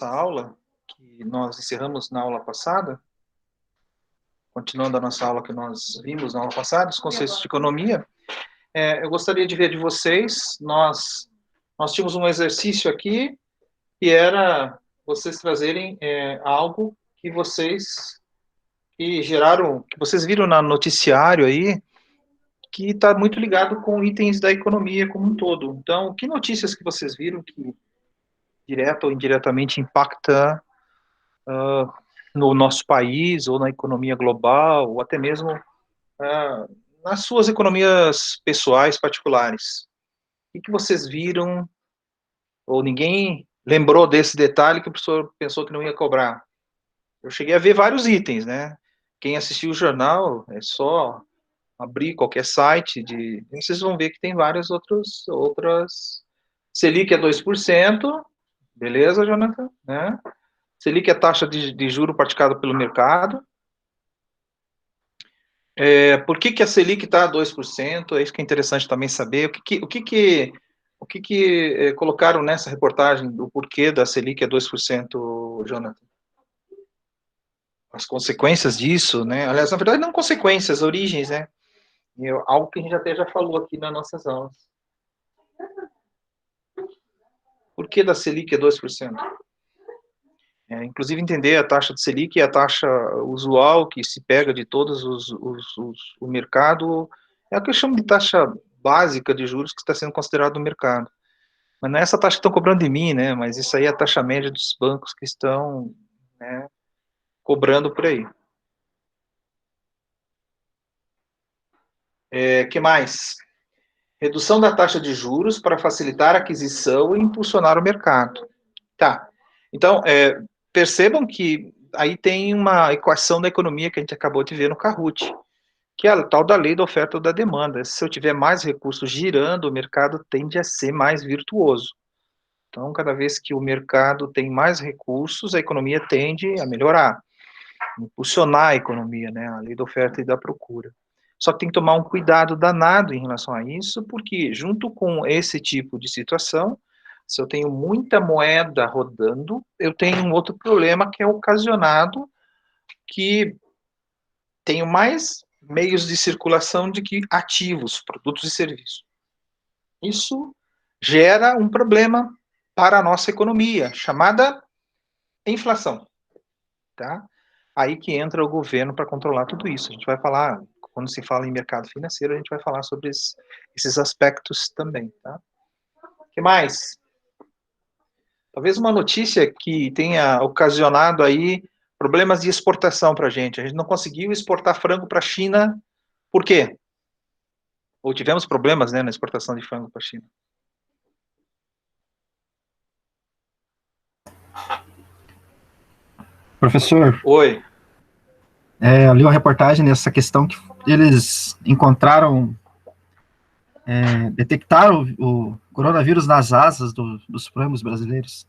aula que nós encerramos na aula passada, continuando a nossa aula que nós vimos na aula passada, os conceitos de economia, eu gostaria de ver de vocês, nós tínhamos um exercício aqui, que era vocês trazerem algo que vocês geraram, que vocês viram no noticiário aí, que está muito ligado com itens da economia como um todo. Então, que notícias que vocês viram que direta ou indiretamente impacta no nosso país, ou na economia global, ou até mesmo nas suas economias pessoais particulares? O que vocês viram, ou ninguém lembrou desse detalhe que o professor pensou que não ia cobrar? Eu cheguei a ver vários itens, né? Quem assistiu o jornal, é só abrir qualquer site, vocês vão ver que tem várias outras. Selic é 2%, beleza, Jonathan? Né? Selic é a taxa de juro praticada pelo mercado. Por que a Selic está a 2%? É isso que é interessante também saber. O que colocaram nessa reportagem do porquê da Selic é 2%, Jonathan? As consequências disso, né? Aliás, na verdade, não consequências, origens, né? Algo que a gente até já falou aqui nas nossas aulas. Por que da Selic é 2%? Inclusive, entender a taxa de Selic é a taxa usual que se pega de todos o mercado, é o que eu chamo de taxa básica de juros que está sendo considerado no mercado. Mas não é essa taxa que estão cobrando de mim, né? Mas isso aí é a taxa média dos bancos que estão, né, cobrando por aí. Que mais? Redução da taxa de juros para facilitar a aquisição e impulsionar o mercado. Tá. Então, percebam que aí tem uma equação da economia que a gente acabou de ver no Kahoot, que é a tal da lei da oferta ou da demanda. Se eu tiver mais recursos girando, o mercado tende a ser mais virtuoso. Então, cada vez que o mercado tem mais recursos, a economia tende a melhorar, impulsionar a economia, né? A lei da oferta e da procura. Só que tem que tomar um cuidado danado em relação a isso, porque junto com esse tipo de situação, se eu tenho muita moeda rodando, eu tenho um outro problema que é ocasionado, que tenho mais meios de circulação de que ativos, produtos e serviços. Isso gera um problema para a nossa economia, chamada inflação, tá? Aí que entra o governo para controlar tudo isso. A gente vai falar, quando se fala em mercado financeiro, a gente vai falar sobre esses aspectos também, tá? O que mais? Talvez uma notícia que tenha ocasionado aí problemas de exportação para a gente. A gente não conseguiu exportar frango para a China, por quê? Ou tivemos problemas, né, na exportação de frango para a China. Professor, Oi. eu li uma reportagem nessa questão que eles encontraram, detectaram o coronavírus nas asas dos frangos brasileiros.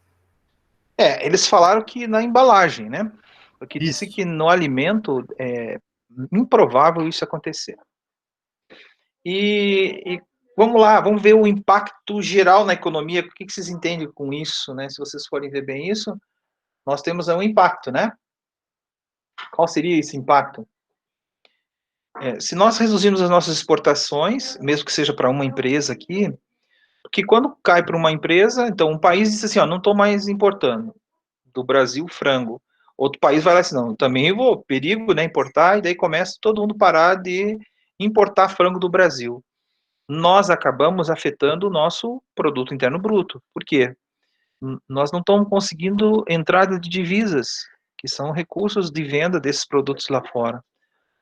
Eles falaram que na embalagem, né? Porque disse Isso. que no alimento é improvável isso acontecer. E vamos lá, vamos ver o impacto geral na economia. O que vocês entendem com isso, né? Se vocês forem ver bem isso, nós temos um impacto, né? Qual seria esse impacto? Se nós reduzirmos as nossas exportações, mesmo que seja para uma empresa aqui, porque quando cai para uma empresa, então um país diz assim, ó, não estou mais importando do Brasil frango. Outro país vai lá assim, não, também vou, perigo, né, importar, e daí começa todo mundo parar de importar frango do Brasil. Nós acabamos afetando o nosso produto interno bruto. Por quê? Nós não estamos conseguindo entrada de divisas, que são recursos de venda desses produtos lá fora.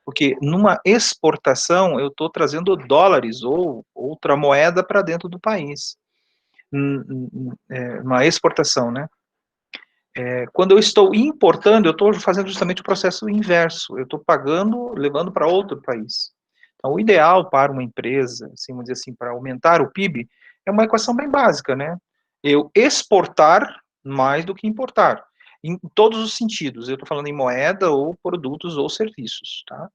Porque numa exportação, eu estou trazendo dólares ou outra moeda para dentro do país. Uma exportação, né? Quando eu estou importando, eu estou fazendo justamente o processo inverso. Eu estou pagando, levando para outro país. Então, o ideal para uma empresa, assim, vamos dizer assim, para aumentar o PIB, é uma equação bem básica, né? Eu exportar mais do que importar, em todos os sentidos. Eu estou falando em moeda ou produtos ou serviços, tá?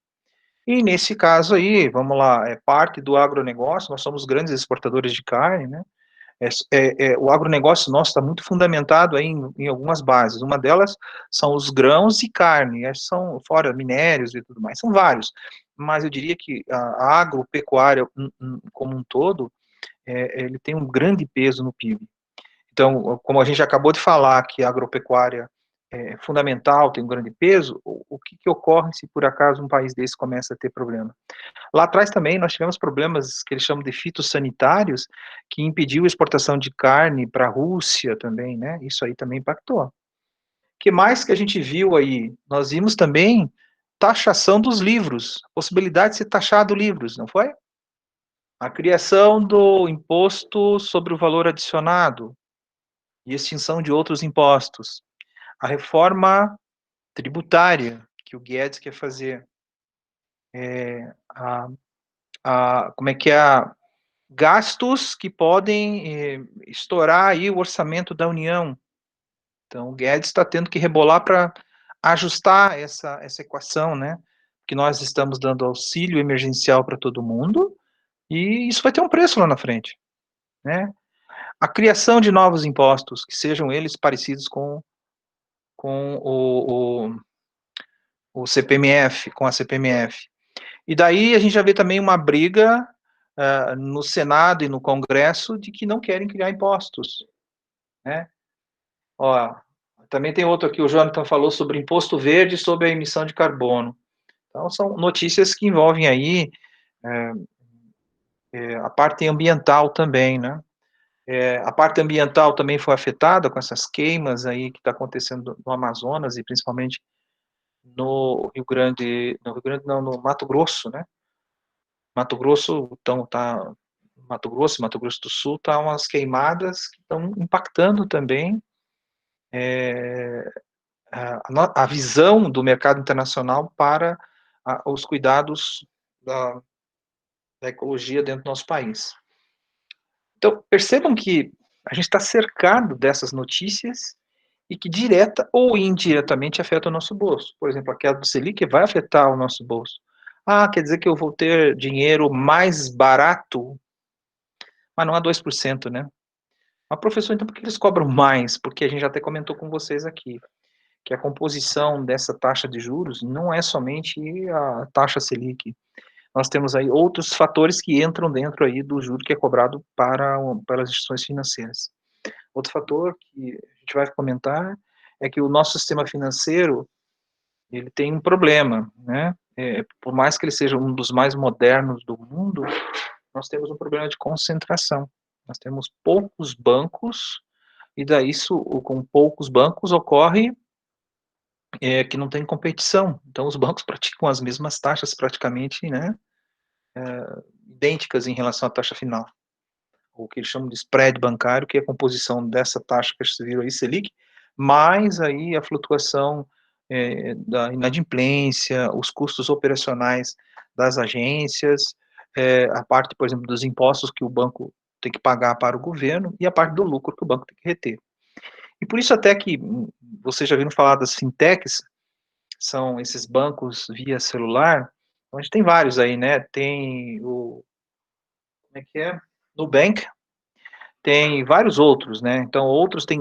E nesse caso aí, vamos lá, é parte do agronegócio, nós somos grandes exportadores de carne, né? O agronegócio nosso está muito fundamentado aí em algumas bases. Uma delas são os grãos e carne, são fora minérios e tudo mais, são vários. Mas eu diria que a agropecuária como um todo, ele tem um grande peso no PIB. Então, como a gente acabou de falar que a agropecuária é fundamental, tem um grande peso, o que ocorre se por acaso um país desse começa a ter problema? Lá atrás também nós tivemos problemas que eles chamam de fitossanitários, que impediu a exportação de carne para a Rússia também, né? Isso aí também impactou. O que mais que a gente viu aí? Nós vimos também taxação dos livros, possibilidade de ser taxado livros, não foi? A criação do imposto sobre o valor adicionado e extinção de outros impostos. A reforma tributária que o Guedes quer fazer. Como é que é? Gastos que podem estourar aí o orçamento da União. Então, o Guedes está tendo que rebolar para ajustar essa equação, né? Que nós estamos dando auxílio emergencial para todo mundo, e isso vai ter um preço lá na frente, né? A criação de novos impostos, que sejam eles parecidos com o CPMF, com a CPMF. E daí a gente já vê também uma briga no Senado e no Congresso de que não querem criar impostos, né? Ó, também tem outro aqui, o Jonathan falou sobre imposto verde sobre a emissão de carbono. Então, são notícias que envolvem aí a parte ambiental também, né? A parte ambiental também foi afetada com essas queimas aí que está acontecendo no Amazonas e principalmente no Mato Grosso, né? Mato Grosso, então, Mato Grosso do Sul, tá umas queimadas que estão impactando também a visão do mercado internacional para os cuidados da ecologia dentro do nosso país. Então, percebam que a gente está cercado dessas notícias e que direta ou indiretamente afeta o nosso bolso. Por exemplo, a queda do Selic vai afetar o nosso bolso. Ah, quer dizer que eu vou ter dinheiro mais barato, mas não a 2%, né? Mas, professor, então por que eles cobram mais? Porque a gente já até comentou com vocês aqui, que a composição dessa taxa de juros não é somente a taxa Selic. Nós temos aí outros fatores que entram dentro aí do juro que é cobrado para as instituições financeiras. Outro fator que a gente vai comentar é que o nosso sistema financeiro, ele tem um problema, né? Por mais que ele seja um dos mais modernos do mundo, nós temos um problema de concentração. Nós temos poucos bancos, e daí isso, com poucos bancos, ocorre que não tem competição. Então, os bancos praticam as mesmas taxas praticamente, né, idênticas em relação à taxa final. O que eles chamam de spread bancário, que é a composição dessa taxa que vocês viram aí, Selic, mais aí a flutuação da inadimplência, os custos operacionais das agências, a parte, por exemplo, dos impostos que o banco tem que pagar para o governo e a parte do lucro que o banco tem que reter. E por isso até que vocês já viram falar das fintechs, são esses bancos via celular, a gente tem vários aí, né? Tem como é que é? Nubank, tem vários outros, né? Então,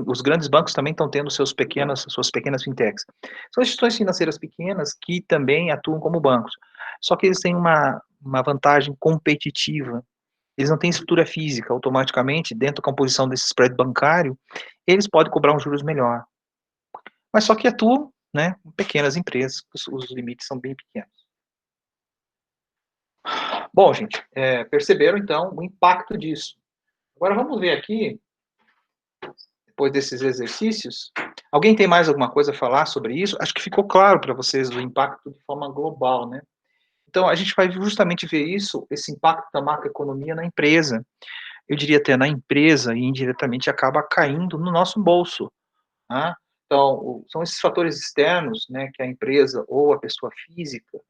os grandes bancos também estão tendo suas pequenas fintechs. São instituições financeiras pequenas que também atuam como bancos. Só que eles têm uma vantagem competitiva. Eles não têm estrutura física, automaticamente, dentro da composição desse spread bancário, eles podem cobrar um juros melhor. Mas só que atuam, né, em pequenas empresas, os limites são bem pequenos. Bom, gente, perceberam, então, o impacto disso. Agora vamos ver aqui, depois desses exercícios, alguém tem mais alguma coisa a falar sobre isso? Acho que ficou claro para vocês o impacto de forma global, né? Então, a gente vai justamente ver isso, esse impacto da macroeconomia na empresa. Eu diria até na empresa, e indiretamente acaba caindo no nosso bolso. Tá? Então, são esses fatores externos, né, que a empresa ou a pessoa física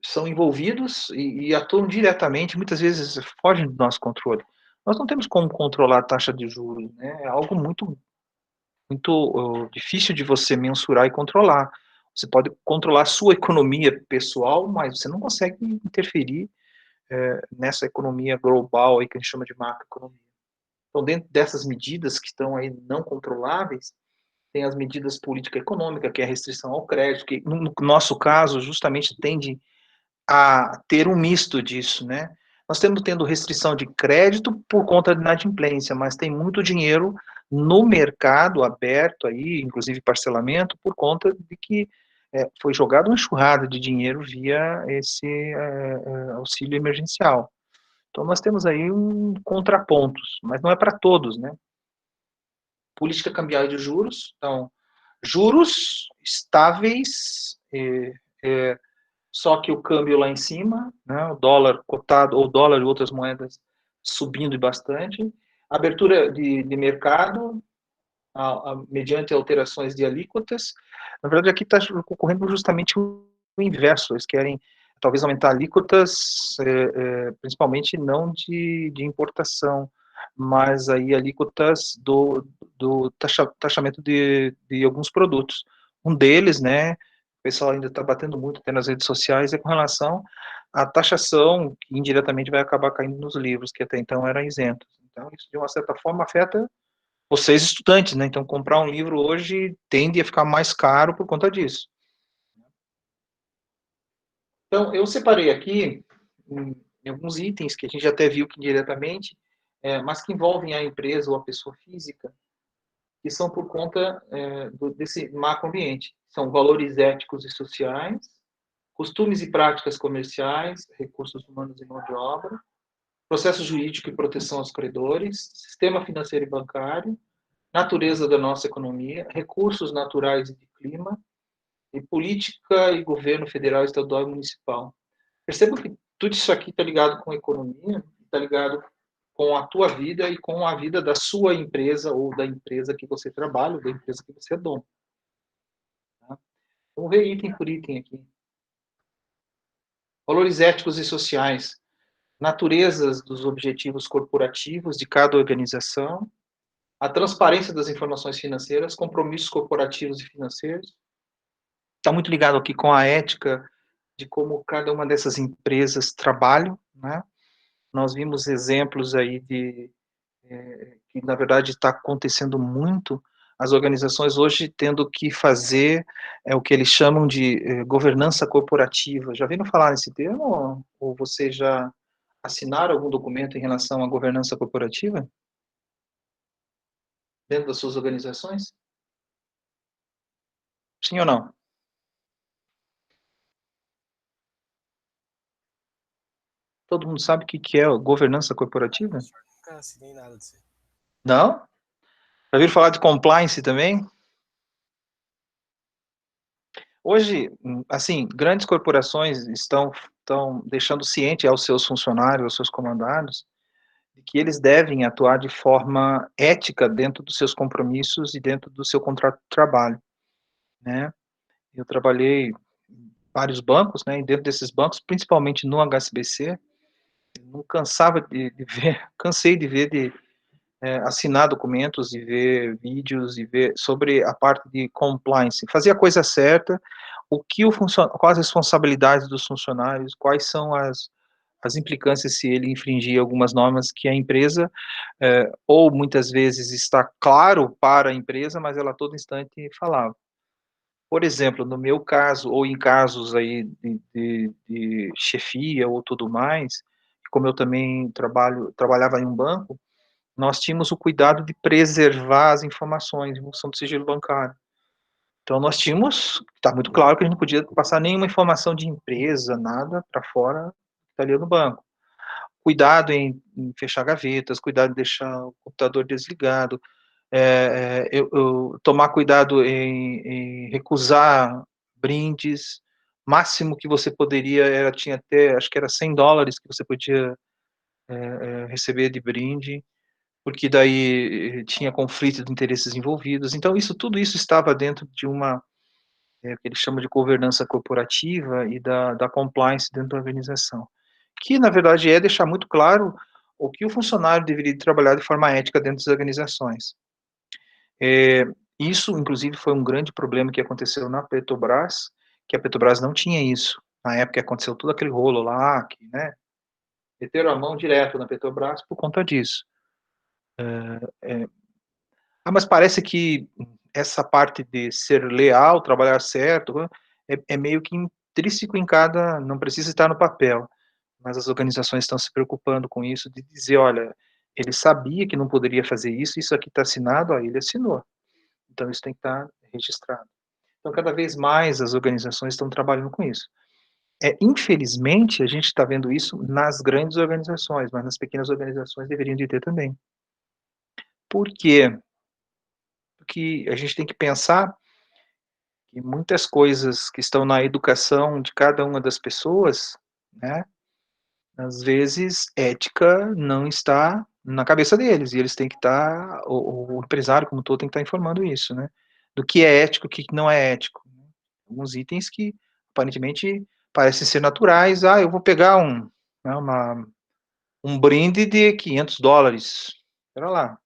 são envolvidos e atuam diretamente, muitas vezes fogem do nosso controle. Nós não temos como controlar a taxa de juros, né? É algo muito difícil de você mensurar e controlar. Você pode controlar a sua economia pessoal, mas você não consegue interferir nessa economia global aí que a gente chama de macroeconomia. Então, dentro dessas medidas que estão aí não controláveis, tem as medidas política econômica, que é a restrição ao crédito, que no nosso caso justamente tende a ter um misto disso, né? Nós estamos tendo restrição de crédito por conta da inadimplência, mas tem muito dinheiro no mercado aberto aí, inclusive parcelamento, por conta de que foi jogado uma enxurrada de dinheiro via esse auxílio emergencial. Então nós temos aí contrapontos, mas não é para todos, né? Política cambial de juros, então juros estáveis, só que o câmbio lá em cima, né, o dólar cotado, ou dólar e outras moedas subindo bastante, abertura de mercado, mediante alterações de alíquotas. Na verdade, aqui está ocorrendo justamente o inverso, eles querem talvez aumentar alíquotas, principalmente não de importação, mas aí alíquotas do taxamento de alguns produtos. Um deles, né, o pessoal ainda está batendo muito até nas redes sociais, é com relação à taxação, que indiretamente vai acabar caindo nos livros, que até então eram isentos. Então, isso, de uma certa forma, afeta vocês estudantes, né? Então, comprar um livro hoje tende a ficar mais caro por conta disso. Então, eu separei aqui em alguns itens que a gente já até viu que diretamente, mas que envolvem a empresa ou a pessoa física, que são por conta desse macroambiente. São valores éticos e sociais, costumes e práticas comerciais, recursos humanos e mão de obra, processo jurídico e proteção aos credores, sistema financeiro e bancário, natureza da nossa economia, recursos naturais e de clima, e política e governo federal, estadual e municipal. Perceba que tudo isso aqui está ligado com economia, está ligado com a tua vida e com a vida da sua empresa ou da empresa que você trabalha, ou da empresa que você é dono. Tá? Vamos ver item por item aqui. Valores éticos e sociais, naturezas dos objetivos corporativos de cada organização, a transparência das informações financeiras, compromissos corporativos e financeiros. Está muito ligado aqui com a ética de como cada uma dessas empresas trabalham, né? Nós vimos exemplos aí que, na verdade, está acontecendo muito, as organizações hoje tendo que fazer o que eles chamam de governança corporativa. Já viram falar nesse termo? Ou você já assinaram algum documento em relação à governança corporativa? Dentro das suas organizações? Sim ou não? Todo mundo sabe o que é governança corporativa? Nunca assinei nada disso. Não? Já viram falar de compliance também? Hoje, assim, grandes corporações estão deixando ciente aos seus funcionários, aos seus comandados, de que eles devem atuar de forma ética dentro dos seus compromissos e dentro do seu contrato de trabalho, né? Eu trabalhei em vários bancos, né? E dentro desses bancos, principalmente no HSBC, não cansava de ver, cansei de ver assinar documentos e ver vídeos e ver sobre a parte de compliance, fazer a coisa certa, quais as responsabilidades dos funcionários, quais são as implicâncias se ele infringir algumas normas que a empresa, ou muitas vezes está claro para a empresa, mas ela a todo instante falava. Por exemplo, no meu caso, ou em casos aí de chefia ou tudo mais, como eu também trabalhava em um banco, nós tínhamos o cuidado de preservar as informações em função do sigilo bancário. Então, nós tínhamos, está muito claro que a gente não podia passar nenhuma informação de empresa, nada para fora, que estaria no banco. Cuidado em fechar gavetas, cuidado em deixar o computador desligado, tomar cuidado em recusar brindes, máximo que você poderia, tinha até, acho que era $100 que você podia receber de brinde, porque daí tinha conflito de interesses envolvidos. Então, tudo isso estava dentro de uma, que eles chamam de governança corporativa e da compliance dentro da organização, que, na verdade, é deixar muito claro o que o funcionário deveria trabalhar de forma ética dentro das organizações. Isso, inclusive, foi um grande problema que aconteceu na Petrobras, que a Petrobras não tinha isso. Na época aconteceu todo aquele rolo lá, que, né, meteram a mão direto na Petrobras por conta disso. Mas parece que essa parte de ser leal, trabalhar certo, é meio que intrínseco em cada, não precisa estar no papel, mas as organizações estão se preocupando com isso, de dizer, olha, ele sabia que não poderia fazer isso, isso aqui está assinado, ó, ele assinou. Então isso tem que estar registrado. Então cada vez mais as organizações estão trabalhando com isso. Infelizmente, a gente está vendo isso nas grandes organizações, mas nas pequenas organizações deveriam de ter também. Por quê? Porque a gente tem que pensar que muitas coisas que estão na educação de cada uma das pessoas, né, às vezes ética não está na cabeça deles, e eles têm que estar, o empresário como todo tem que estar informando isso, né, do que é ético, o que não é ético. Alguns itens que aparentemente parecem ser naturais, eu vou pegar né, um brinde de $500, espera lá,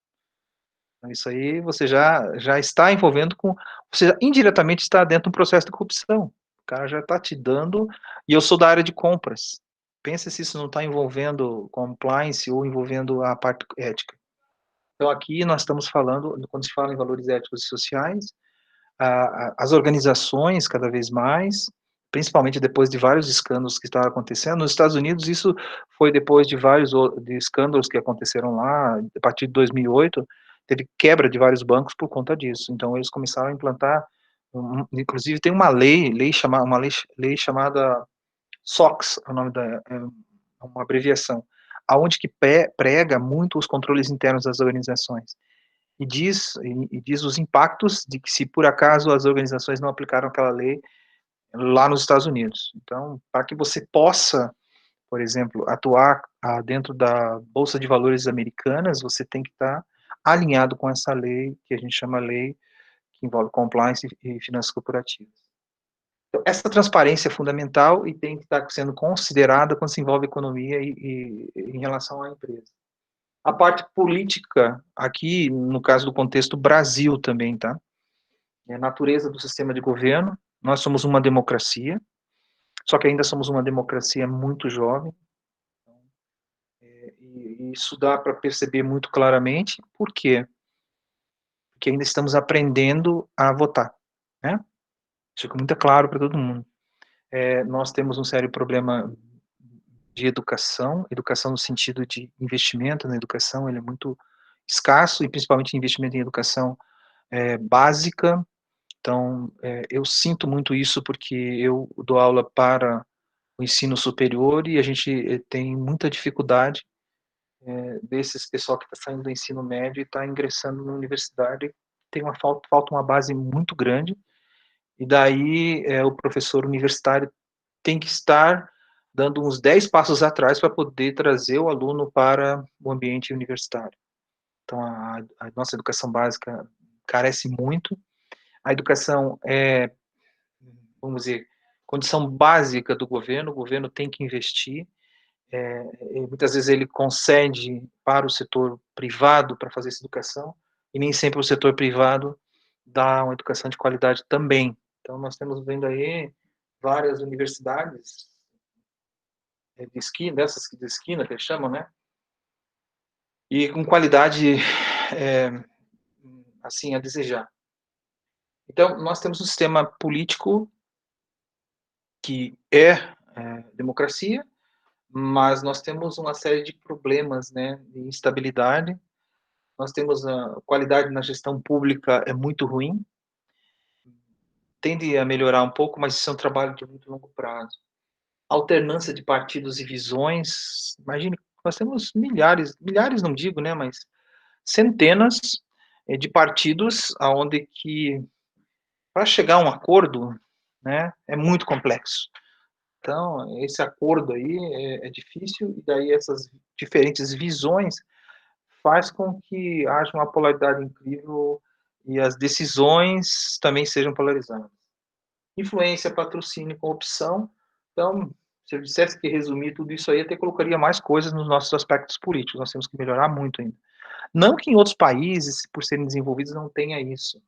isso aí você já está envolvendo com, você indiretamente está dentro de um processo de corrupção. O cara já está te dando, e eu sou da área de compras. Pensa se isso não está envolvendo compliance ou envolvendo a parte ética. Então aqui nós estamos falando, quando se fala em valores éticos e sociais, as organizações cada vez mais, principalmente depois de vários escândalos que estavam acontecendo, nos Estados Unidos isso foi depois de vários de escândalos que aconteceram lá, a partir de 2008, teve quebra de vários bancos por conta disso, então eles começaram a implantar, inclusive tem uma lei chamada SOX, é o nome uma abreviação, aonde que prega muito os controles internos das organizações e diz os impactos de que se por acaso as organizações não aplicaram aquela lei lá nos Estados Unidos. Então, para que você possa, por exemplo, atuar dentro da Bolsa de Valores americanas, você tem que estar alinhado com essa lei, que a gente chama lei que envolve compliance e finanças corporativas. Então, essa transparência é fundamental e tem que estar sendo considerada quando se envolve economia e em relação à empresa. A parte política, aqui, no caso do contexto Brasil também, tá? É a natureza do sistema de governo. Nós somos uma democracia, só que ainda somos uma democracia muito jovem. E isso dá para perceber muito claramente. Por quê? Porque ainda estamos aprendendo a votar, né? Isso fica muito claro para todo mundo. Nós temos um sério problema de educação no sentido de investimento na educação, ele é muito escasso, e principalmente investimento em educação básica. Então, eu sinto muito isso porque eu dou aula para o ensino superior e a gente tem muita dificuldade desses pessoal que está saindo do ensino médio e está ingressando na universidade, tem falta uma base muito grande, e daí o professor universitário tem que estar dando uns 10 passos atrás para poder trazer o aluno para o ambiente universitário. Então, a nossa educação básica carece muito. A educação vamos dizer, condição básica do governo, o governo tem que investir, muitas vezes ele concede para o setor privado para fazer essa educação, e nem sempre o setor privado dá uma educação de qualidade também. Então, nós temos vendo aí várias universidades de esquina, dessas de esquina que eles chamam, né? E com qualidade, assim, a desejar. Então, nós temos um sistema político que democracia, mas nós temos uma série de problemas, né, de instabilidade. Nós temos a qualidade na gestão pública é muito ruim, tende a melhorar um pouco, mas isso é um trabalho de muito longo prazo. Alternância de partidos e visões, imagine, nós temos milhares não digo, né, mas centenas de partidos aonde que para chegar a um acordo, né, é muito complexo. Então, esse acordo aí é difícil, e daí essas diferentes visões faz com que haja uma polaridade incrível e as decisões também sejam polarizadas. Influência, patrocínio e corrupção. Então, se eu dissesse que resumir tudo isso aí, até colocaria mais coisas nos nossos aspectos políticos. Nós temos que melhorar muito ainda. Não que em outros países, por serem desenvolvidos, não tenha isso.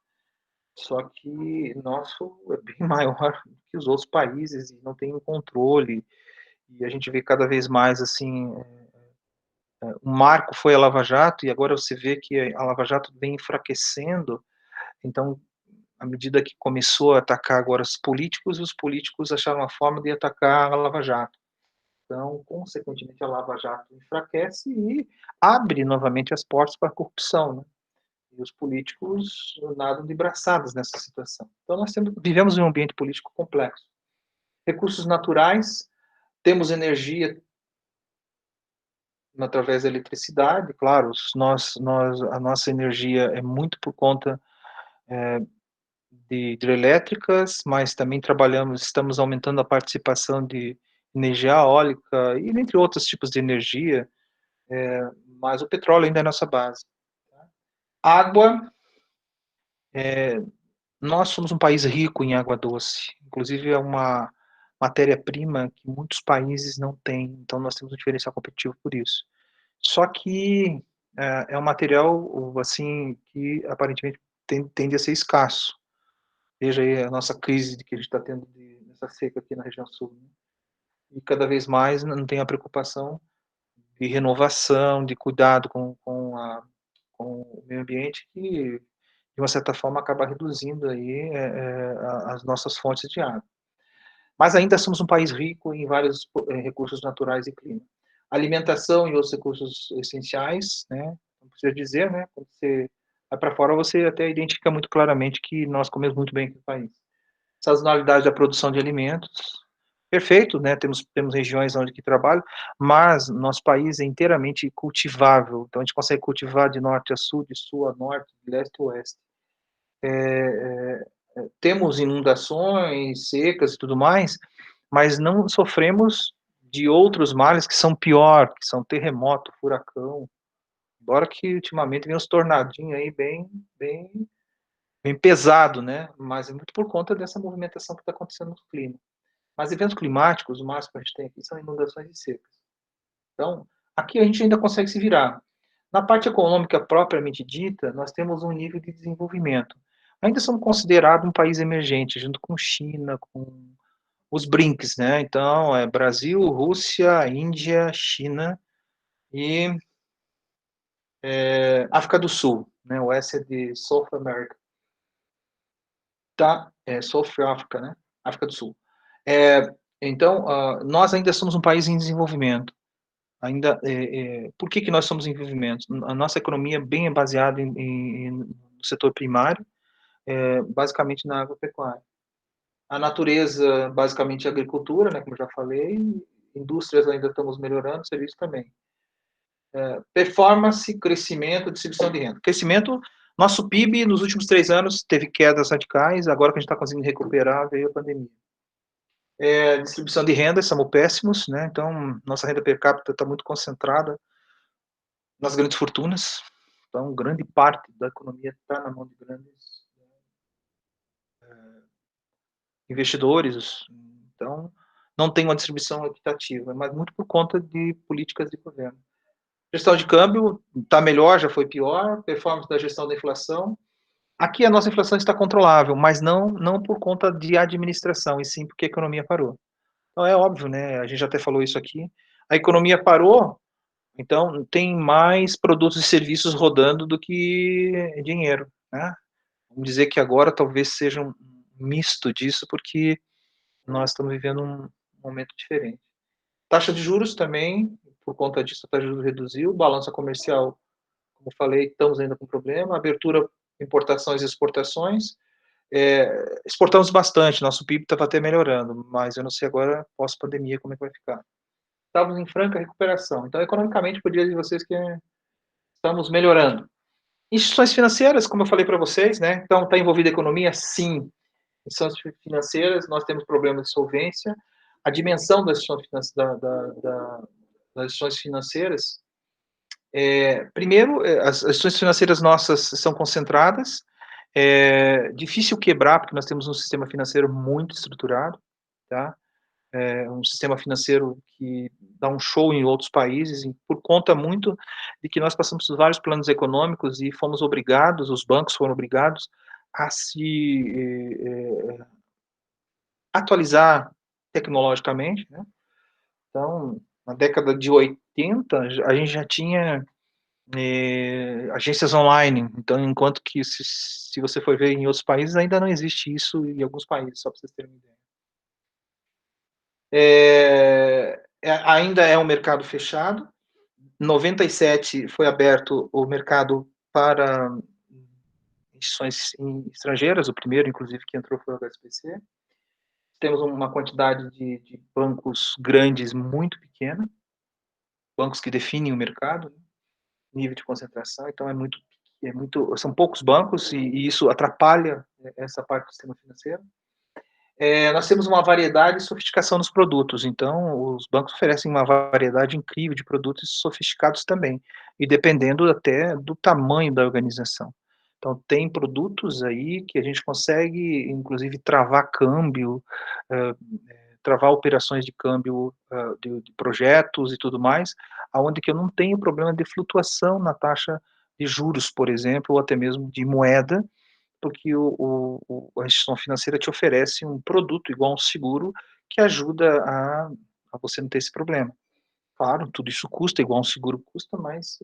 Só que nosso é bem maior que os outros países e não tem um controle e a gente vê cada vez mais, assim, o marco foi a Lava Jato, e agora você vê que a Lava Jato vem enfraquecendo, então, à medida que começou a atacar agora os políticos acharam uma forma de atacar a Lava Jato. Então, consequentemente, a Lava Jato enfraquece e abre novamente as portas para a corrupção, né? E os políticos nadam de braçadas nessa situação. Então, vivemos em um ambiente político complexo. Recursos naturais, temos energia através da eletricidade, claro, a nossa energia é muito por conta de hidrelétricas, mas também estamos aumentando a participação de energia eólica e entre outros tipos de energia, mas o petróleo ainda é a nossa base. Água, nós somos um país rico em água doce, inclusive é uma matéria-prima que muitos países não têm, então nós temos um diferencial competitivo por isso. Só que é um material, assim, que aparentemente tende a ser escasso. Veja aí a nossa crise que a gente está tendo nessa seca aqui na região sul, né? E cada vez mais não tem a preocupação de renovação, de cuidado com o meio ambiente, que de uma certa forma acaba reduzindo aí as nossas fontes de água. Mas ainda somos um país rico em vários recursos naturais e clima. Alimentação e outros recursos essenciais, né? Não precisa dizer, né? Quando você vai para fora, você até identifica muito claramente que nós comemos muito bem aqui no país. Sazonalidade da produção de alimentos, perfeito, né? Temos regiões onde que trabalho, mas nosso país é inteiramente cultivável, então a gente consegue cultivar de norte a sul, de sul a norte, de leste a oeste. Temos inundações, secas e tudo mais, mas não sofremos de outros males que são pior, que são terremoto, furacão, embora que ultimamente venha uns tornadinhos aí bem pesado, né? Mas é muito por conta dessa movimentação que está acontecendo no clima. Mas eventos climáticos, o máximo que a gente tem aqui são inundações e secas. Então, aqui a gente ainda consegue se virar. Na parte econômica propriamente dita, nós temos um nível de desenvolvimento. Ainda somos considerados um país emergente, junto com China, com os BRICS, né? Então, é Brasil, Rússia, Índia, China e África do Sul, né? O S é de South America. Tá? South Africa, né? África do Sul. Então, nós ainda somos um país em desenvolvimento. Ainda, por que nós somos em desenvolvimento? A nossa economia bem é baseada no setor primário, basicamente na agropecuária. A natureza, basicamente, a agricultura, né, como eu já falei, indústrias ainda estamos melhorando, serviços também. Performance, crescimento, distribuição de renda. Crescimento, nosso PIB nos últimos 3 anos teve quedas radicais, agora que a gente está conseguindo recuperar, veio a pandemia. Distribuição de renda, somos péssimos, né? Então, nossa renda per capita está muito concentrada nas grandes fortunas, então grande parte da economia está na mão de grandes investidores, então não tem uma distribuição equitativa, mas muito por conta de políticas de governo. Gestão de câmbio está melhor, já foi pior, performance da gestão da inflação. Aqui a nossa inflação está controlável, mas não por conta de administração, e sim porque a economia parou. Então é óbvio, né? A gente já até falou isso aqui. A economia parou, então tem mais produtos e serviços rodando do que dinheiro, né? Vamos dizer que agora talvez seja um misto disso, porque nós estamos vivendo um momento diferente. Taxa de juros também, por conta disso, a taxa de juros reduziu, balança comercial, como falei, estamos ainda com problema, abertura, importações e exportações, exportamos bastante, nosso PIB estava até melhorando, mas eu não sei agora, pós-pandemia, como é que vai ficar. Estamos em franca recuperação, então, economicamente, podia dizer a vocês que estamos melhorando. Instituições financeiras, como eu falei para vocês, né? Então, está envolvida a economia? Sim. Instituições financeiras, nós temos problemas de solvência. A dimensão das instituições financeiras, primeiro, as instituições financeiras nossas são concentradas, difícil quebrar, porque nós temos um sistema financeiro muito estruturado, tá? Um sistema financeiro que dá um show em outros países, por conta muito de que nós passamos por vários planos econômicos e fomos obrigados, os bancos foram obrigados a se atualizar tecnologicamente, né? Então, na década de 80, a gente já tinha agências online. Então, enquanto que se você for ver em outros países, ainda não existe isso em alguns países, só para vocês terem uma ideia. Ainda é um mercado fechado. Em 97 foi aberto o mercado para instituições estrangeiras, o primeiro, inclusive, que entrou foi o HSBC. Temos uma quantidade de bancos grandes muito pequena, bancos que definem o mercado, né? Nível de concentração, então são poucos bancos e isso atrapalha essa parte do sistema financeiro. Nós temos uma variedade e sofisticação nos produtos, então os bancos oferecem uma variedade incrível de produtos sofisticados também, e dependendo até do tamanho da organização. Então tem produtos aí que a gente consegue, inclusive, travar câmbio, travar operações de câmbio de projetos e tudo mais, aonde que eu não tenho problema de flutuação na taxa de juros, por exemplo, ou até mesmo de moeda, porque a instituição financeira te oferece um produto igual um seguro que ajuda a você não ter esse problema. Claro, tudo isso custa, igual um seguro custa, mas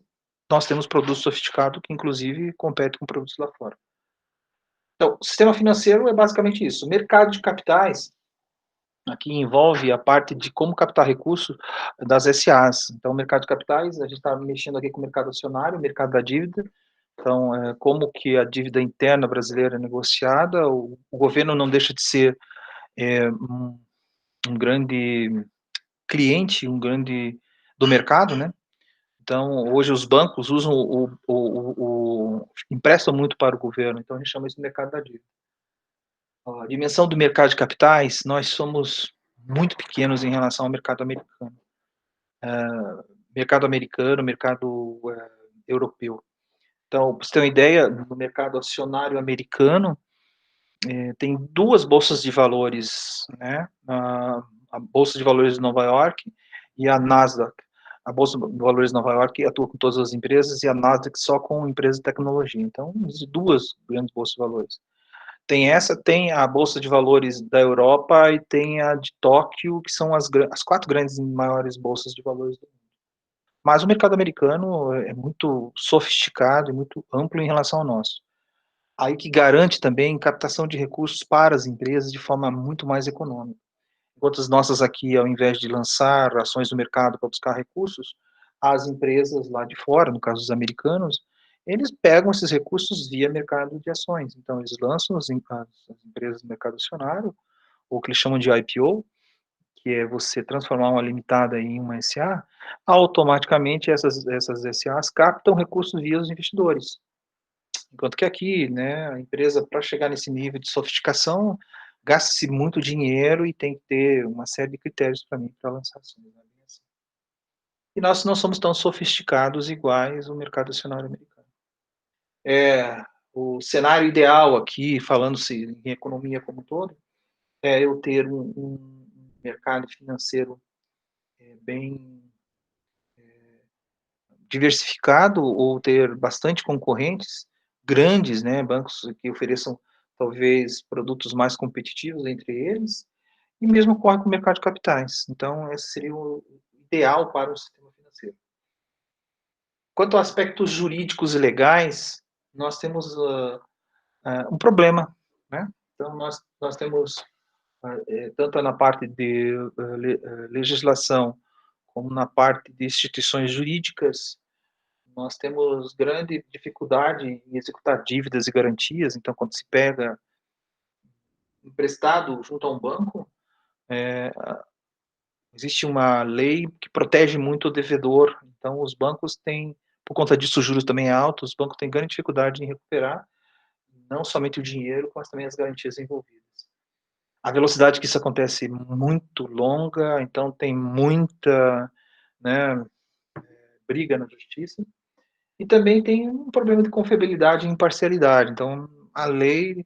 nós temos produtos sofisticados que, inclusive, competem com produtos lá fora. Então, o sistema financeiro é basicamente isso. O mercado de capitais, aqui envolve a parte de como captar recursos das SAs. Então, o mercado de capitais, a gente está mexendo aqui com o mercado acionário, o mercado da dívida. Então, como que a dívida interna brasileira é negociada, o governo não deixa de ser um grande cliente, do mercado, né? Então, hoje os bancos usam emprestam muito para o governo, então a gente chama isso de mercado da dívida. A dimensão do mercado de capitais, nós somos muito pequenos em relação ao mercado americano. Mercado europeu. Então, para você ter uma ideia, no mercado acionário americano, tem duas bolsas de valores, né? A Bolsa de Valores de Nova York e a Nasdaq. A Bolsa de Valores de Nova York atua com todas as empresas e a Nasdaq só com empresas de tecnologia. Então, existem duas grandes bolsas de valores. Tem a Bolsa de Valores da Europa e tem a de Tóquio, que são as 4 grandes e maiores bolsas de valores do mundo. Mas o mercado americano é muito sofisticado e muito amplo em relação ao nosso. Aí que garante também captação de recursos para as empresas de forma muito mais econômica. Enquanto as nossas aqui, ao invés de lançar ações no mercado para buscar recursos, as empresas lá de fora, no caso os americanos, eles pegam esses recursos via mercado de ações. Então, eles lançam as empresas no mercado acionário, ou que eles chamam de IPO, que é você transformar uma limitada em uma SA, automaticamente essas SAs captam recursos via os investidores. Enquanto que aqui, né, a empresa, para chegar nesse nível de sofisticação, gasta-se muito dinheiro e tem que ter uma série de critérios para mim para lançar ações. Né? E nós não somos tão sofisticados iguais o mercado acionário americano. O cenário ideal aqui, falando-se em economia como um todo, é eu ter um mercado financeiro bem diversificado ou ter bastante concorrentes grandes, né, bancos que ofereçam talvez produtos mais competitivos entre eles, e mesmo ocorre com o mercado de capitais. Então, esse seria o ideal para o sistema financeiro. Quanto a aspectos jurídicos e legais, nós temos um problema, né? Então, nós temos, tanto na parte de legislação, como na parte de instituições jurídicas, nós temos grande dificuldade em executar dívidas e garantias. Então, quando se pega emprestado junto a um banco, existe uma lei que protege muito o devedor. Então, os bancos têm, por conta disso, os juros também altos, os bancos têm grande dificuldade em recuperar não somente o dinheiro, mas também as garantias envolvidas. A velocidade que isso acontece é muito longa, então tem muita, né, briga na justiça. E também tem um problema de confiabilidade e imparcialidade. Então, a lei,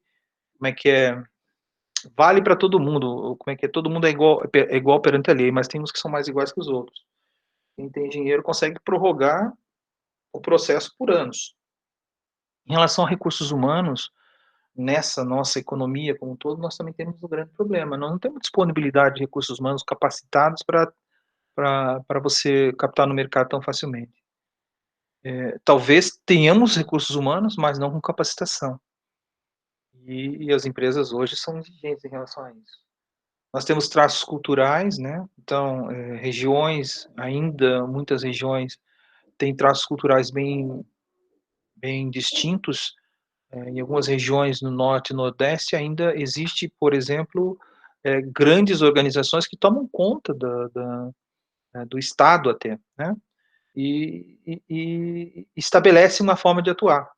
como é que é? Vale para todo mundo. Como é que é? Todo mundo é igual perante a lei, mas tem uns que são mais iguais que os outros. Quem tem dinheiro consegue prorrogar o processo por anos. Em relação a recursos humanos, nessa nossa economia como um todo, nós também temos um grande problema. Nós não temos disponibilidade de recursos humanos capacitados para para você captar no mercado tão facilmente. Talvez tenhamos recursos humanos, mas não com capacitação. E as empresas hoje são exigentes em relação a isso. Nós temos traços culturais, né, então, regiões, ainda muitas regiões têm traços culturais bem distintos. Em algumas regiões no norte e nordeste ainda existe, por exemplo, grandes organizações que tomam conta do estado até, né, e estabelece uma forma de atuar,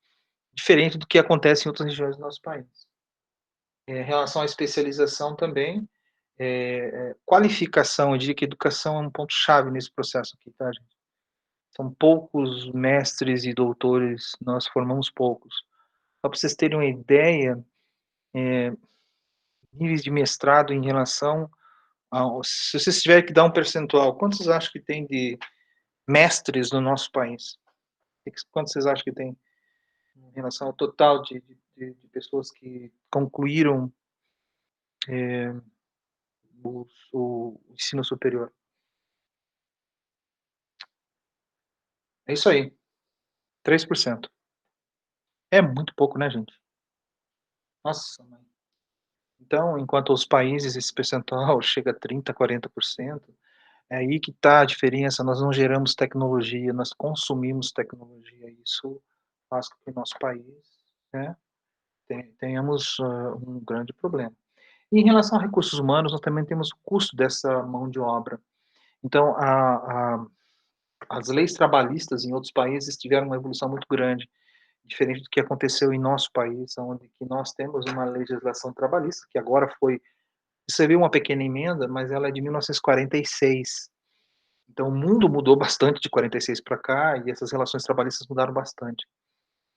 diferente do que acontece em outras regiões do nosso país. Em relação à especialização também, qualificação, eu diria que educação é um ponto chave nesse processo aqui, tá, gente. São poucos mestres e doutores, nós formamos poucos. Só para vocês terem uma ideia, níveis de mestrado em relação ao, se vocês tiverem que dar um percentual, quantos vocês acham que tem de mestres no nosso país? Quantos vocês acham que tem em relação ao total de pessoas que concluíram o ensino superior? É isso aí, 3%. É muito pouco, né, gente? Nossa, mãe. Então, enquanto os países esse percentual chega a 30, 40%, é aí que está a diferença, nós não geramos tecnologia, nós consumimos tecnologia, isso faz com que o nosso país, né, tenhamos um grande problema. E em relação a recursos humanos, nós também temos o custo dessa mão de obra. Então, as leis trabalhistas em outros países tiveram uma evolução muito grande, diferente do que aconteceu em nosso país, onde que nós temos uma legislação trabalhista, que agora foi, você viu uma pequena emenda, mas ela é de 1946. Então, o mundo mudou bastante de 46 para cá e essas relações trabalhistas mudaram bastante.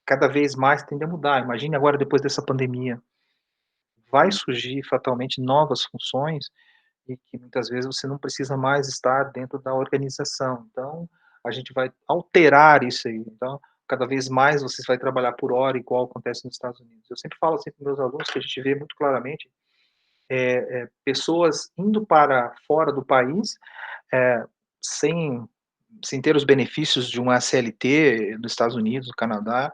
Cada vez mais tende a mudar. Imagine agora, depois dessa pandemia, vai surgir fatalmente novas funções e que muitas vezes você não precisa mais estar dentro da organização. Então, a gente vai alterar isso aí. Então, cada vez mais você vai trabalhar por hora, igual acontece nos Estados Unidos. Eu sempre falo assim para meus alunos que a gente vê muito claramente pessoas indo para fora do país eh, sem sem ter os benefícios de uma CLT nos Estados Unidos, no Canadá,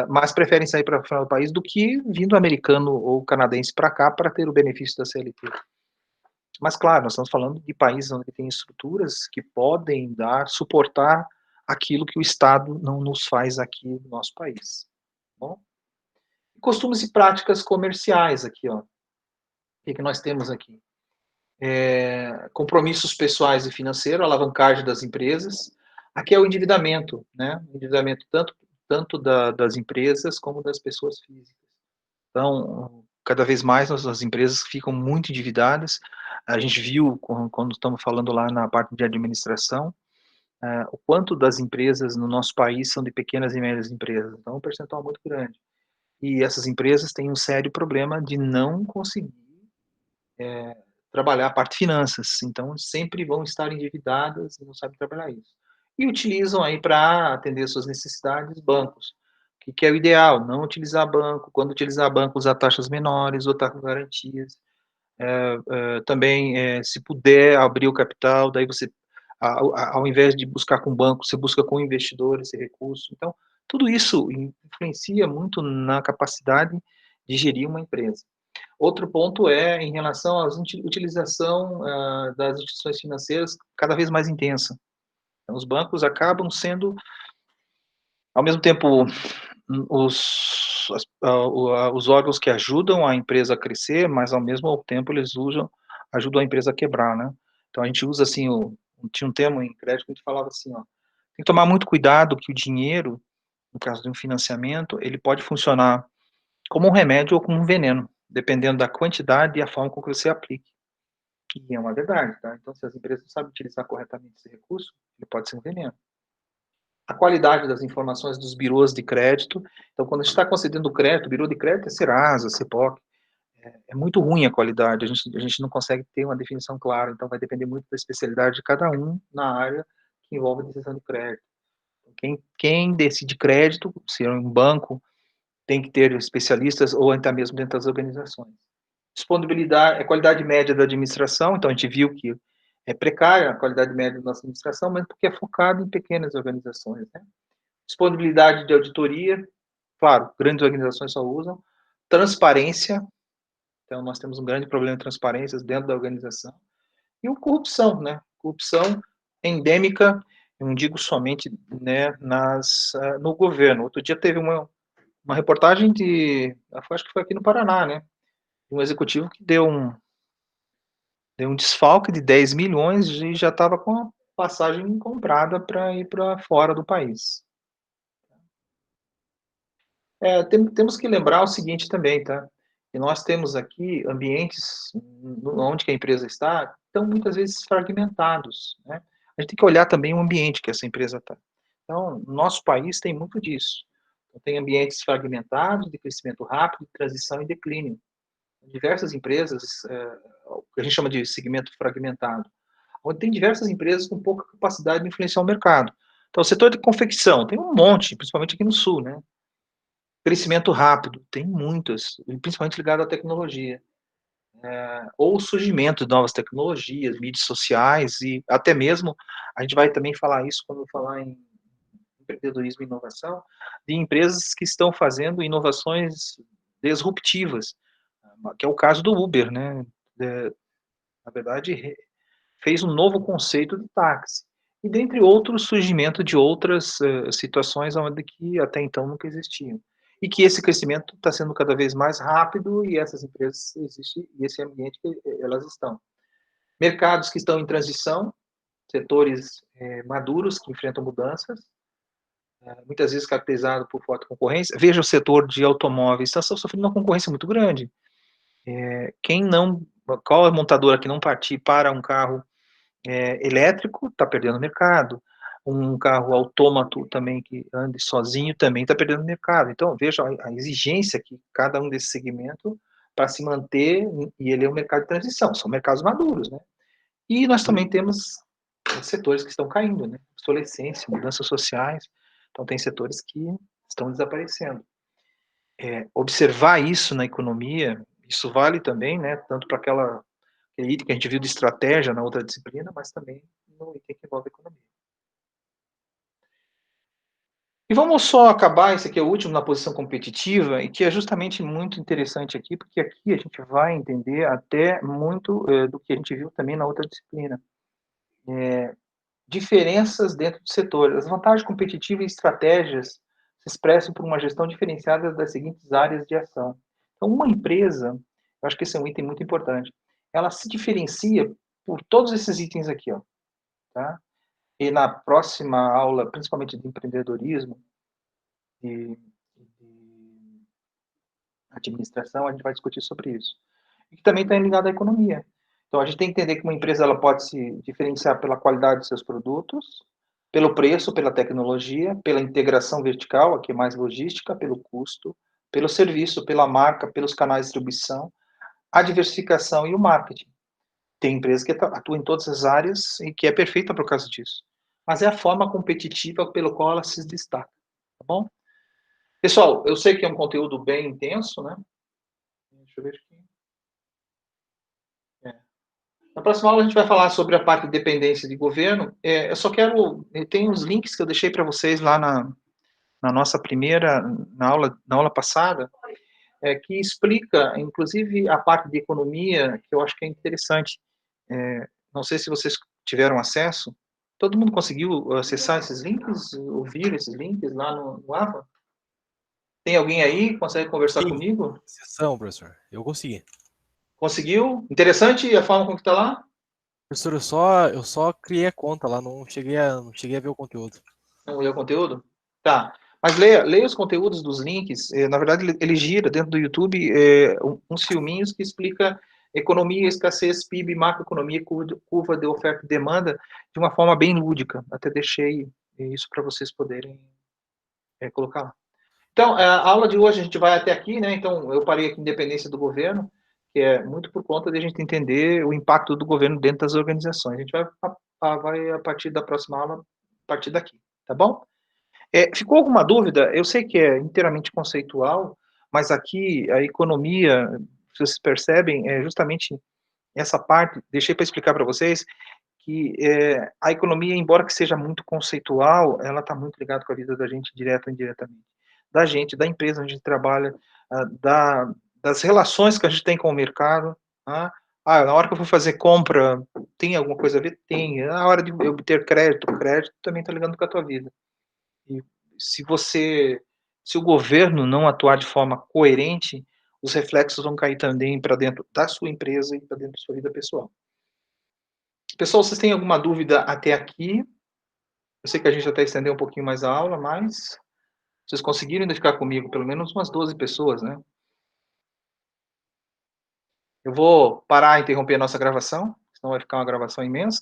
mas preferem sair para fora do país do que vindo americano ou canadense para cá para ter o benefício da CLT. Mas claro, nós estamos falando de países onde tem estruturas que podem suportar aquilo que o Estado não nos faz aqui no nosso país. Tá bom? Costumes e práticas comerciais aqui, ó. O que nós temos aqui? Compromissos pessoais e financeiros, alavancagem das empresas. Aqui é o endividamento, né? O endividamento tanto das empresas como das pessoas físicas. Então, cada vez mais as empresas ficam muito endividadas. A gente viu quando estamos falando lá na parte de administração, o quanto das empresas no nosso país são de pequenas e médias empresas. Então, é um percentual muito grande. E essas empresas têm um sério problema de não conseguir trabalhar a parte de finanças, então sempre vão estar endividadas e não sabem trabalhar isso. E utilizam aí para atender suas necessidades bancos, que é o ideal, não utilizar banco, quando utilizar banco usar taxas menores ou estar com garantias. Também, se puder abrir o capital, daí você, ao invés de buscar com banco, você busca com investidores esse recurso. Então, tudo isso influencia muito na capacidade de gerir uma empresa. Outro ponto é em relação à utilização das instituições financeiras cada vez mais intensa. Então, os bancos acabam sendo, ao mesmo tempo, os órgãos que ajudam a empresa a crescer, mas ao mesmo tempo eles ajudam a empresa a quebrar, né. Então a gente usa assim, tinha um termo em crédito que a gente falava assim, ó, tem que tomar muito cuidado que o dinheiro, no caso de um financiamento, ele pode funcionar como um remédio ou como um veneno, dependendo da quantidade e a forma com que você aplique. E é uma verdade, tá. Então se as empresas não sabem utilizar corretamente esse recurso, ele pode ser um veneno. A qualidade das informações dos birôs de crédito, então quando a gente está concedendo crédito, o birô de crédito é Serasa, Cepoc, é muito ruim a qualidade, a gente não consegue ter uma definição clara, então vai depender muito da especialidade de cada um na área que envolve a decisão de crédito. Quem decide crédito, se é um banco, tem que ter especialistas ou até mesmo dentro das organizações. Disponibilidade, qualidade média da administração, então a gente viu que É precária a qualidade média da nossa administração, mas porque é focado em pequenas organizações, né? Disponibilidade de auditoria, claro, grandes organizações só usam. Transparência, então nós temos um grande problema de transparência dentro da organização. E o corrupção, né? Corrupção endêmica, eu não digo somente, né, no governo. Outro dia teve uma reportagem acho que foi aqui no Paraná, né? Um executivo que deu um desfalque de 10 milhões e já estava com a passagem comprada para ir para fora do país. Temos que lembrar o seguinte também, tá? Que nós temos aqui ambientes onde que a empresa está, estão muitas vezes fragmentados, né? A gente tem que olhar também o ambiente que essa empresa está. Então, nosso país tem muito disso. Então, tem ambientes fragmentados, de crescimento rápido, de transição e declínio. Diversas empresas, o que a gente chama de segmento fragmentado, onde tem diversas empresas com pouca capacidade de influenciar o mercado. Então, o setor de confecção tem um monte, principalmente aqui no Sul, né? Crescimento rápido, tem muitas, principalmente ligado à tecnologia. Ou o surgimento de novas tecnologias, mídias sociais e até mesmo, a gente vai também falar isso quando falar em empreendedorismo e inovação, de empresas que estão fazendo inovações disruptivas, que é o caso do Uber, né? Na verdade, fez um novo conceito de táxi. E dentre outros, surgimento de outras situações onde que até então nunca existiam. E que esse crescimento está sendo cada vez mais rápido e essas empresas existem, e esse ambiente que elas estão. Mercados que estão em transição, setores maduros que enfrentam mudanças, muitas vezes caracterizado por forte concorrência. Veja o setor de automóveis, está sofrendo uma concorrência muito grande. Qual a montadora que não partir para um carro elétrico está perdendo mercado, um carro autômato também que ande sozinho também está perdendo mercado. Então, veja a exigência que cada um desse segmento para se manter, e ele é um mercado de transição, são mercados maduros, né? E nós também temos setores que estão caindo, né? Obsolescência, mudanças sociais, então tem setores que estão desaparecendo. Observar isso na economia, isso vale também, né, tanto para aquele item que a gente viu de estratégia na outra disciplina, mas também no item que envolve economia. E vamos só acabar, esse aqui é o último na posição competitiva, e que é justamente muito interessante aqui, porque aqui a gente vai entender até muito do que a gente viu também na outra disciplina. Diferenças dentro do setor. As vantagens competitivas e estratégias se expressam por uma gestão diferenciada das seguintes áreas de ação. Então, uma empresa, eu acho que esse é um item muito importante, ela se diferencia por todos esses itens aqui, ó, tá? E na próxima aula, principalmente de empreendedorismo e de administração, a gente vai discutir sobre isso. E que também está ligado à economia. Então, a gente tem que entender que uma empresa ela pode se diferenciar pela qualidade de seus produtos, pelo preço, pela tecnologia, pela integração vertical, aqui é mais logística, pelo custo, pelo serviço, pela marca, pelos canais de distribuição, a diversificação e o marketing. Tem empresa que atua em todas as áreas e que é perfeita por causa disso. Mas é a forma competitiva pelo qual ela se destaca, tá bom? Pessoal, eu sei que é um conteúdo bem intenso, né? Deixa eu ver aqui. Na próxima aula a gente vai falar sobre a parte de dependência de governo. Eu só quero... Tem os links que eu deixei para vocês lá na nossa primeira... Na aula passada, que explica, inclusive, a parte de economia, que eu acho que é interessante. Não sei se vocês tiveram acesso. Todo mundo conseguiu acessar esses links? Ouvir esses links lá no AVA? Tem alguém aí que consegue conversar Sim, comigo? sessão, professor. Eu consegui. Conseguiu? Interessante a forma como está lá? Professor, eu só criei a conta lá, não cheguei a ver o conteúdo. Não leu o conteúdo? Tá. Mas leia os conteúdos dos links. Na verdade, ele gira dentro do YouTube uns filminhos que explica economia, escassez, PIB, macroeconomia, curva de oferta e demanda, de uma forma bem lúdica. Até deixei isso para vocês poderem colocar lá. Então, a aula de hoje a gente vai até aqui, né? Então, eu parei aqui em independência do governo, que é muito por conta de a gente entender o impacto do governo dentro das organizações. A gente vai a partir da próxima aula, a partir daqui, tá bom? Ficou alguma dúvida? Eu sei que é inteiramente conceitual, mas aqui a economia, vocês percebem, é justamente essa parte, deixei para explicar para vocês, que a economia, embora que seja muito conceitual, ela está muito ligada com a vida da gente, direta ou indiretamente. Da gente, da empresa onde a gente trabalha, das relações que a gente tem com o mercado. Tá? Na hora que eu for fazer compra, tem alguma coisa a ver? Tem. Na hora de eu obter crédito também está ligando com a tua vida. E se o governo não atuar de forma coerente, os reflexos vão cair também para dentro da sua empresa e para dentro da sua vida pessoal. Pessoal, vocês têm alguma dúvida até aqui? Eu sei que a gente até estendeu um pouquinho mais a aula, mas vocês conseguiram identificar comigo pelo menos umas 12 pessoas, né? Eu vou parar e interromper a nossa gravação, senão vai ficar uma gravação imensa.